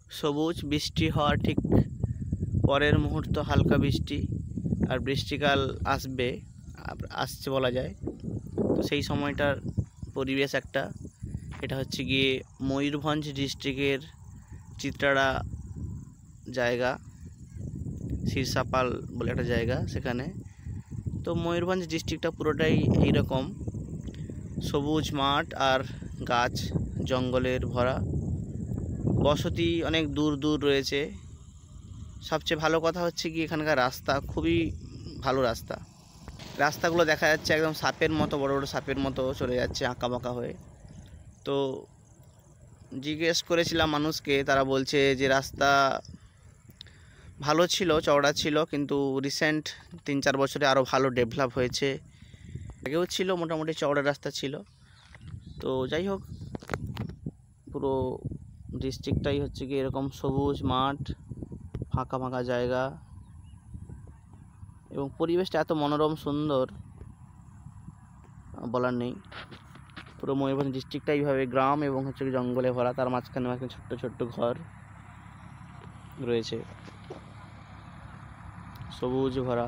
সবুজ, বৃষ্টি হওয়ার ঠিক পরের মুহূর্ত হালকা বৃষ্টি, আর বৃষ্টিকাল আসছে বলা যায়। তো সেই সময়টার পরিবেশ একটা, এটা হচ্ছে গিয়ে ময়ূরভঞ্জ ডিস্ট্রিক্টের চিত্রাড়া জায়গা, শীর্ষাপাল বলে একটা জায়গা সেখানে। তো ময়ূরভঞ্জ ডিস্ট্রিক্টটা পুরোটাই এইরকম সবুজ মাঠ আর গাছ জঙ্গলের ভরা, বসতি অনেক দূর দূর রয়েছে। সবচেয়ে ভালো কথা হচ্ছে কি এখানকার রাস্তা খুবই ভালো রাস্তাগুলো দেখা যাচ্ছে একদম সাপের মতো, বড় বড় সাপের মতো চলে যাচ্ছে আঁকা বাঁকা হয়ে। তো জিজ্ঞেস করেছিলাম মানুষকে, তারা বলছে যে রাস্তা ভালো ছিল, চওড়া ছিল, কিন্তু রিসেন্ট 3-4 বছরে আরও ভালো ডেভেলপ হয়েছে। আগেও ছিল মোটামুটি চওড়া রাস্তা ছিল। তো যাই হোক, পুরো ডিস্ট্রিক্টটাই হচ্ছে কি এরকম সবুজ মাঠ, ফাঁকা ফাঁকা জায়গা, এবং পরিবেশটা এত মনোরম সুন্দর বলার নেই। পুরো ময়ূরভঞ্জ ডিস্ট্রিক্টটা এইভাবে গ্রাম এবং হচ্ছে জঙ্গলে ভরা, তার মাঝখানে ছোট্ট ছোট্ট ঘর রয়েছে, সবুজ ভরা।